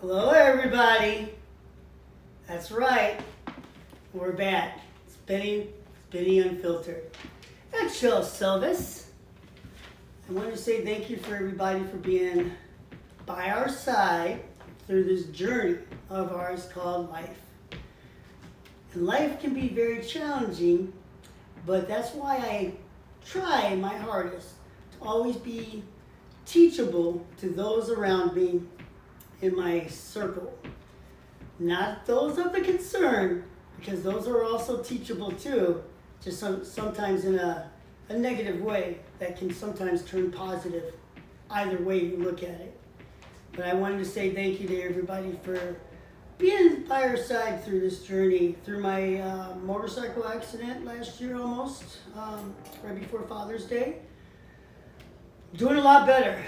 Hello, everybody. That's right. We're back. It's Bennie Unfiltered. That's Jill Silvis. I want to say thank you for everybody for being by our side through this journey of ours called life. And life can be very challenging, but that's why I try my hardest to always be teachable to those around me in my circle. Not those of the concern, because those are also teachable too, just sometimes in a negative way that can sometimes turn positive either way you look at it. But I wanted to say thank you to everybody for being by our side through this journey, through my motorcycle accident last year almost, right before Father's Day. Doing a lot better.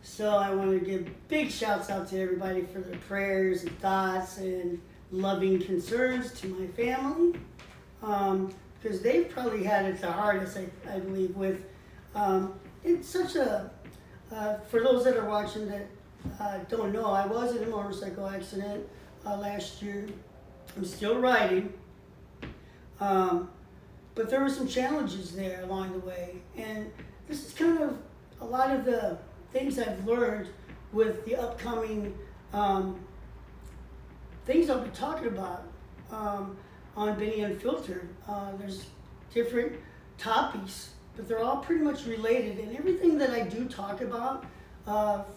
So I want to give big shouts out to everybody for their prayers and thoughts and loving concerns to my family, because they've probably had it the hardest, I believe, with it's such a, for those that are watching that don't know, I was in a motorcycle accident last year. I'm still riding, but there were some challenges there along the way, and this is kind of a lot of the things I've learned with the upcoming things I'll be talking about on Bennie Unfiltered. There's different topics, but they're all pretty much related, and everything that I do talk about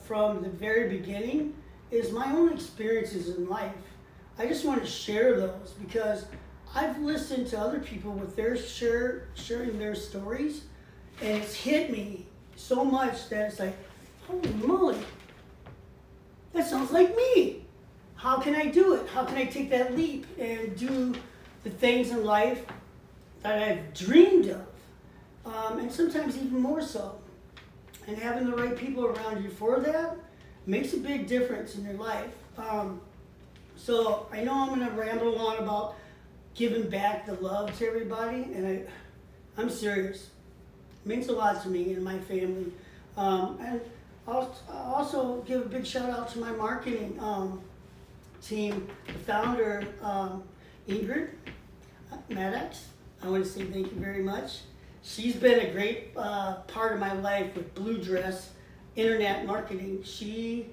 from the very beginning is my own experiences in life. I just want to share those because I've listened to other people with their sharing their stories, and it's hit me so much that it's like, holy moly, that sounds like me. How can I do it? How can I take that leap and do the things in life that I've dreamed of? And sometimes even more so. And having the right people around you for that makes a big difference in your life. So I know I'm going to ramble on about giving back the love to everybody, and I'm serious. It means a lot to me and my family. And I'll also give a big shout out to my marketing team, the founder, Ingrid Maddox. I want to say thank you very much. She's been a great part of my life with Blue Dress Internet Marketing. She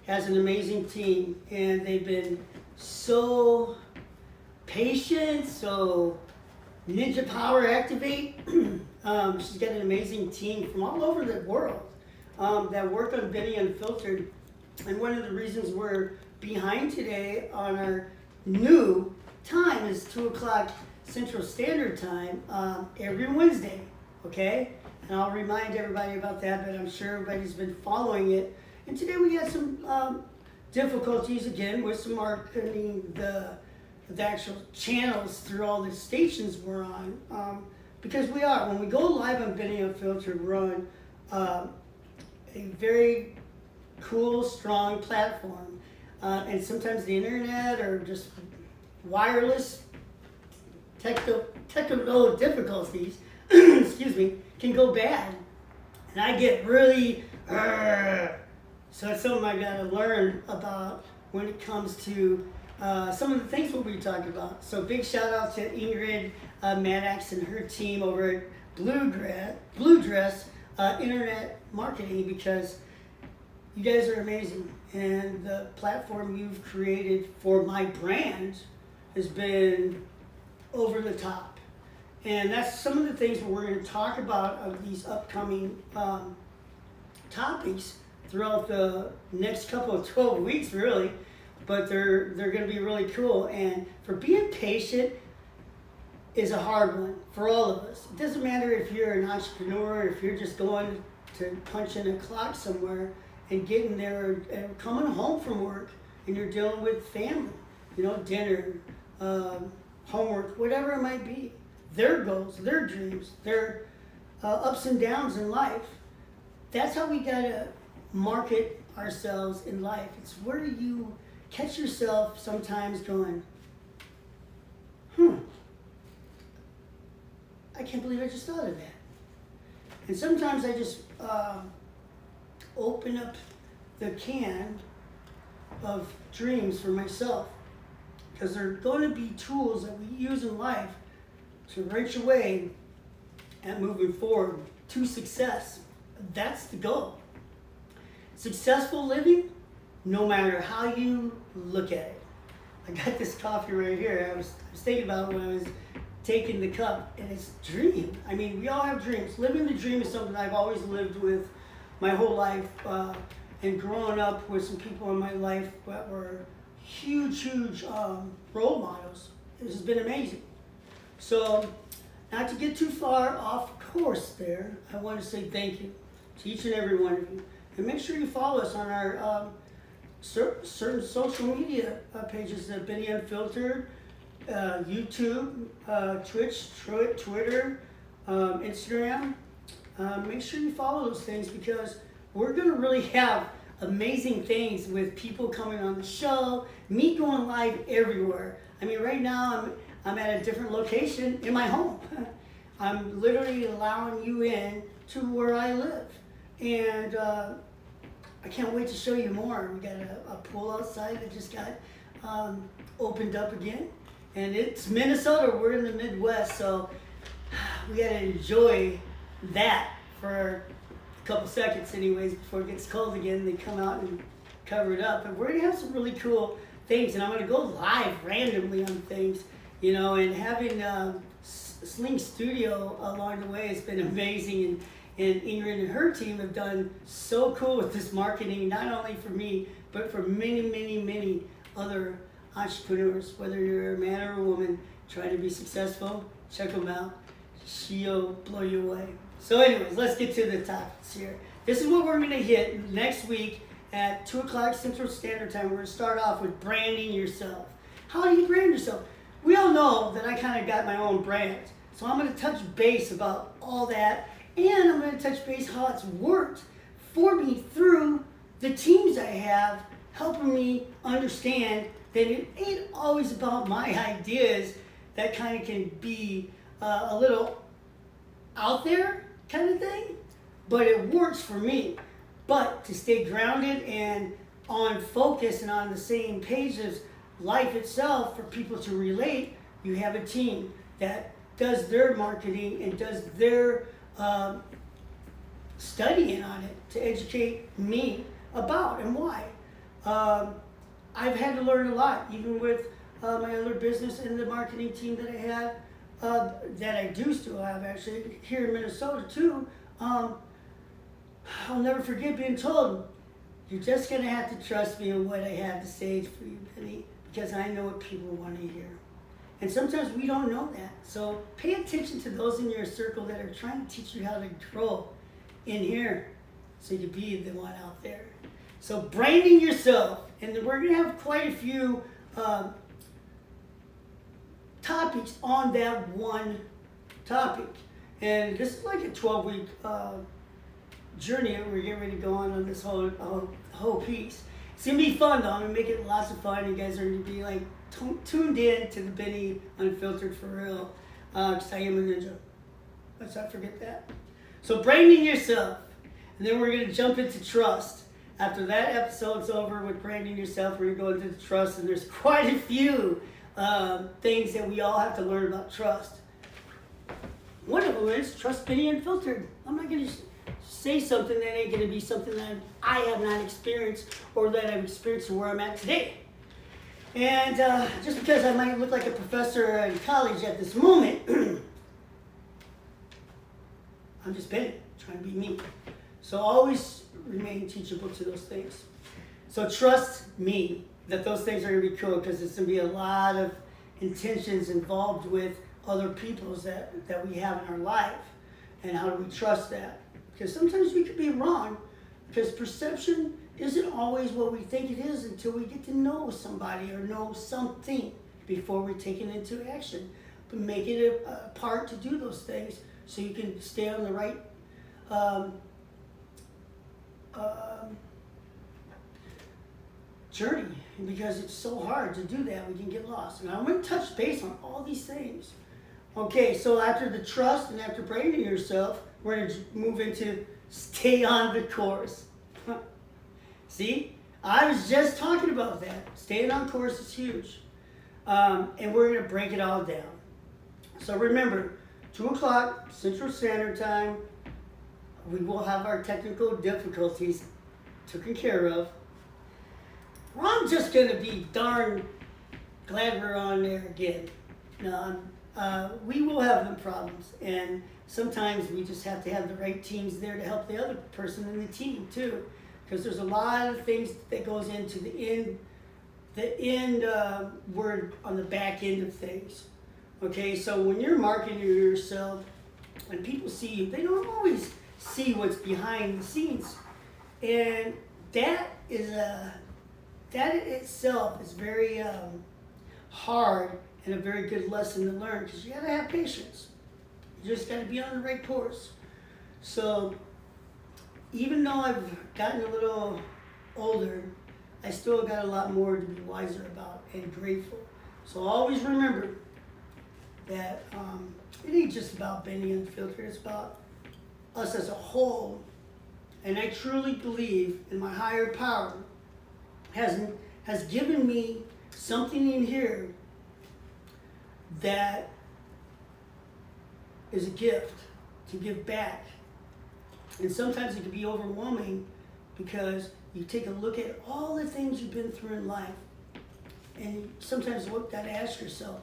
has an amazing team, and they've been so patient, so ninja power activate. She's got an amazing team from all over the world that work on Bennie Unfiltered. And one of the reasons we're behind today on our new time is 2 o'clock Central Standard Time every Wednesday, okay? And I'll remind everybody about that, but I'm sure everybody's been following it. And today we had some difficulties again with some marketing, the actual channels through all the stations we're on. Because when we go live on Bennie Unfiltered, we're on a very cool, strong platform. And sometimes the internet or just wireless technical difficulties, excuse me, can go bad. And I get really, so it's something I gotta learn about when it comes to some of the things we'll be talking about. So big shout out to Ingrid Maddox and her team over at Blue Dress Internet Marketing, because you guys are amazing, and the platform you've created for my brand has been over the top. And that's some of the things that we're going to talk about of these upcoming topics throughout the next couple of 12 weeks, really. But they're going to be really cool. And for being patient is a hard one for all of us. It doesn't matter if you're an entrepreneur, if you're just going to punch in a clock somewhere and getting there and coming home from work and you're dealing with family, dinner, homework, whatever it might be. Their goals, their dreams, their ups and downs in life. That's how we gotta market ourselves in life. It's where you catch yourself sometimes going, I can't believe I just thought of that. And sometimes I just open up the can of dreams for myself, because they're going to be tools that we use in life to wrench away at moving forward to success. That's the goal. Successful living, no matter how you look at it. I got this coffee right here. I was thinking about it when I was taking the cup, and it's a dream. I mean, we all have dreams. Living the dream is something I've always lived with my whole life, and growing up with some people in my life that were huge role models. This has been amazing. So, not to get too far off course there, I want to say thank you to each and every one of you. And make sure you follow us on our certain social media pages, Bennie Unfiltered, YouTube, Twitch, Twitter, Instagram. Make sure you follow those things, because we're going to really have amazing things with people coming on the show, me going live everywhere. I mean, right now I'm at a different location in my home. I'm literally allowing you in to where I live. And I can't wait to show you more. We got a pool outside that just got opened up again. And it's Minnesota, we're in the Midwest, so we gotta enjoy that for a couple seconds anyways before it gets cold again. They come out and cover it up. But we're gonna have some really cool things, and I'm gonna go live randomly on things, you know, and having Sling Studio along the way has been amazing, and Ingrid and her team have done so cool with this marketing, not only for me, but for many other entrepreneurs. Whether you're a man or a woman trying to be successful, check them out. She'll blow you away. So anyways, let's get to the topics here. This is what we're going to hit next week at 2 o'clock Central Standard Time. We're going to start off with branding yourself. How do you brand yourself? We all know that I kind of got my own brand. So I'm going to touch base about all that. And I'm going to touch base how it's worked for me through the teams I have, helping me understand that it ain't always about my ideas that kind of can be a little out there kind of thing, but it works for me. But to stay grounded and on focus and on the same page as life itself, for people to relate, you have a team that does their marketing and does their studying on it to educate me about and why. I've had to learn a lot, even with my other business and the marketing team that I had, that I do still have actually here in Minnesota too. I'll never forget being told, you're just going to have to trust me in what I have to say for you, Benny, because I know what people want to hear. And sometimes we don't know that. So pay attention to those in your circle that are trying to teach you how to grow in here so you be the one out there. So branding yourself. And we're going to have quite a few topics on that one topic. And this is like a 12-week journey that we're getting ready to go on this whole piece. It's going to be fun, though. I'm going to make it lots of fun. You guys are going to be like tuned in to the Bennie Unfiltered for real, because I am a ninja. Let's not forget that. So branding yourself, and then we're going to jump into trust. After that episode's over with branding yourself, we're going to go into trust, and there's quite a few things that we all have to learn about trust. One of them is trust Bennie Unfiltered. I'm not going to say something that ain't going to be something that I have not experienced or that I've experienced where I'm at today. And just because I might look like a professor in college at this moment, I'm just Bennie, trying to be me. So always remain teachable to those things. So trust me that those things are going to be cool, because there's going to be a lot of intentions involved with other people's that we have in our life. And how do we trust that? Because sometimes we could be wrong, because perception isn't always what we think it is until we get to know somebody or know something before we're taken into action. But make it a part to do those things so you can stay on the right journey, because it's so hard to do that. We can get lost. And I'm going to touch base on all these things. Okay, so after the trust and after branding yourself, we're going to move into stay on the course. See, I was just talking about that. Staying on course is huge. And we're going to break it all down. So remember, 2 o'clock Central Standard Time, we will have our technical difficulties taken care of. Well, I'm just going to be darn glad we're on there again. No, we will have them problems, and sometimes we just have to have the right teams there to help the other person in the team too, because there's a lot of things that goes into the end word on the back end of things. Okay, so when you're marketing yourself, when people see you, they don't always see what's behind the scenes, and that itself is very hard and a very good lesson to learn, because you gotta have patience. You just gotta be on the right course. So even though I've gotten a little older, I still got a lot more to be wiser about and grateful. So always remember that it ain't just about Bennie Unfiltered, it's about us as a whole. And I truly believe in my higher power has given me something in here that is a gift to give back. And sometimes it can be overwhelming, because you take a look at all the things you've been through in life, and you sometimes gotta ask yourself,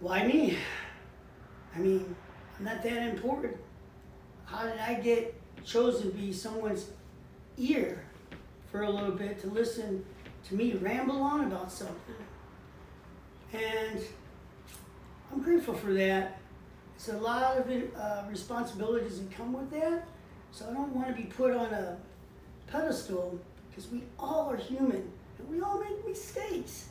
why me? I mean, I'm not that important. How did I get chosen to be someone's ear for a little bit, to listen to me ramble on about something? And I'm grateful for that. It's a lot of responsibilities that come with that, so I don't want to be put on a pedestal, because we all are human and we all make mistakes.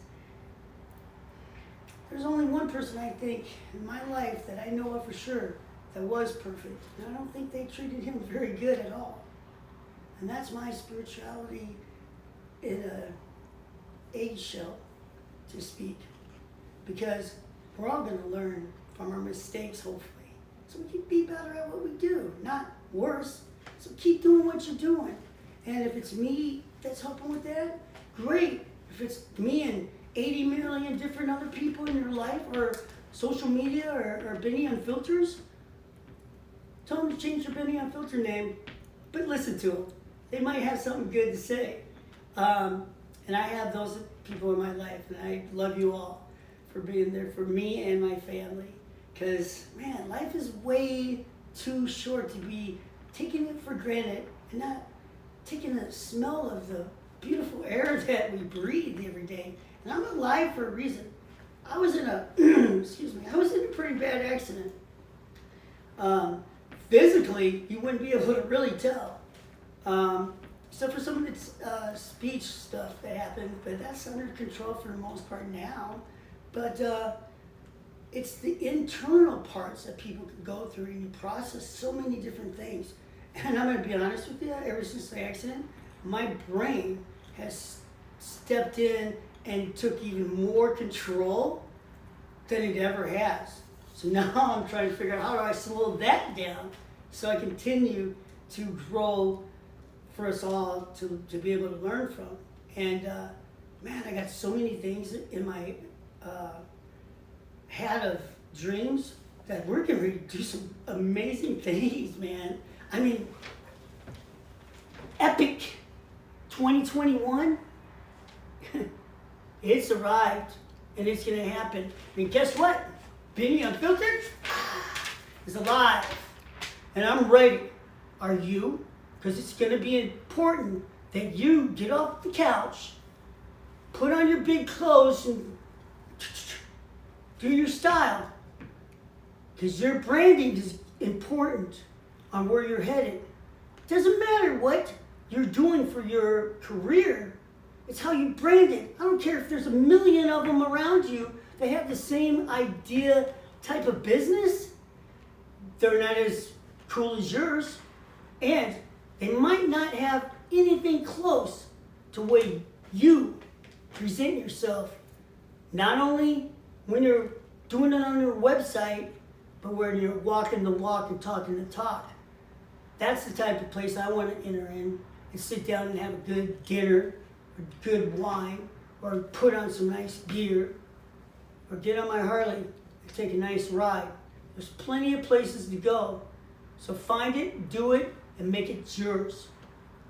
There's only one person, I think, in my life that I know of for sure that was perfect, and I don't think they treated him very good at all. And that's my spirituality in a eggshell, to speak, because we're all going to learn from our mistakes, hopefully, so we can be better at what we do, not worse. So keep doing what you're doing, and if it's me that's helping with that, great. If it's me and 80 million different other people in your life, or social media, or Bennie Unfilters, tell them to change their Bennie Unfiltered name, but listen to them. They might have something good to say. And I have those people in my life, and I love you all for being there for me and my family. Because, man, life is way too short to be taking it for granted and not taking the smell of the beautiful air that we breathe every day. And I'm alive for a reason. I was in a, I was in a pretty bad accident. Physically, you wouldn't be able to really tell. Except for some of the speech stuff that happened, but that's under control for the most part now. But it's the internal parts that people can go through, and you process so many different things. And I'm going to be honest with you, ever since the accident, my brain has stepped in and took even more control than it ever has. So now I'm trying to figure out, how do I slow that down so I continue to grow for us all to be able to learn from. And man, I got so many things in my hat of dreams that we're going to do some amazing things, man. I mean, epic 2021, it's arrived, and it's going to happen. I mean, guess what? Bennie Unfiltered is alive, and I'm ready. Are you? Because it's going to be important that you get off the couch, put on your big clothes, and do your style. Because your branding is important on where you're headed. It doesn't matter what you're doing for your career. It's how you brand it. I don't care if there's a million of them around you that have the same idea type of business. They're not as cool as yours. And they might not have anything close to the way you present yourself. Not only when you're doing it on your website, but when you're walking the walk and talking the talk. That's the type of place I want to enter in. and sit down and have a good dinner, or good wine, or put on some nice gear, or get on my Harley and take a nice ride. There's plenty of places to go. So find it, do it, and make it yours.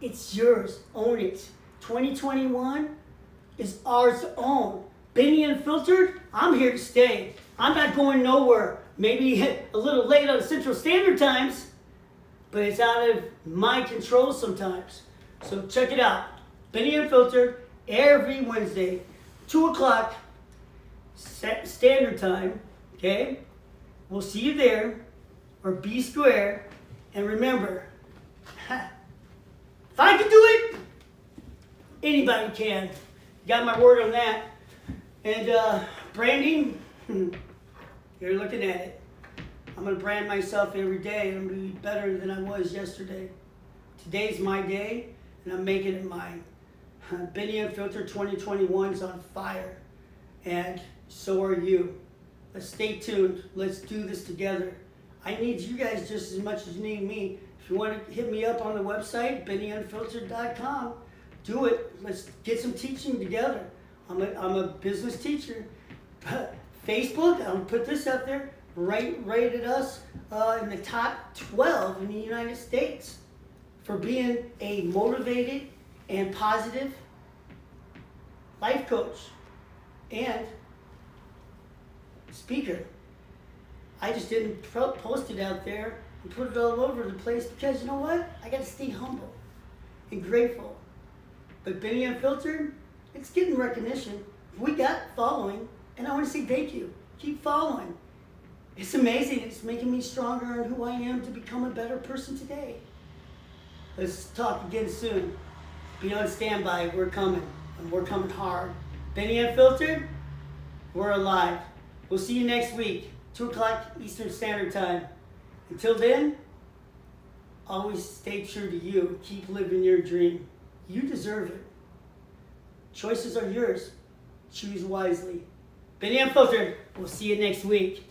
It's yours. Own it. 2021 is ours to own. Bennie Unfiltered, I'm here to stay. I'm not going nowhere. Maybe a little late on Central Standard Times, but it's out of my control sometimes. So check it out. Bennie Unfiltered, every Wednesday, 2 o'clock Standard Time, okay? We'll see you there, or be square, and remember, if I can do it, anybody can. Got my word on that. And branding, you're looking at it. I'm going to brand myself every day. I'm going to be better than I was yesterday. Today's my day, and I'm making it mine. Bennie Unfiltered 2021 is on fire, and so are you. Let's stay tuned. Let's do this together. I need you guys just as much as you need me. If you want to hit me up on the website, BennieUnfiltered.com, do it. Let's get some teaching together. I'm a business teacher. Facebook, I'll put this up there, rated us in the top 12 in the United States for being a motivated and positive life coach and speaker. I just didn't post it out there and put it all over the place because you know what? I got to stay humble and grateful. But Bennie Unfiltered, it's getting recognition. We got following, and I want to say thank you. Keep following. It's amazing. It's making me stronger in who I am to become a better person today. Let's talk again soon. Be on standby. We're coming, and we're coming hard. Bennie Unfiltered, we're alive. We'll see you next week, 2 o'clock Eastern Standard Time. Until then, always stay true to you. Keep living your dream. You deserve it. Choices are yours. Choose wisely. Bennie Unfiltered, we'll see you next week.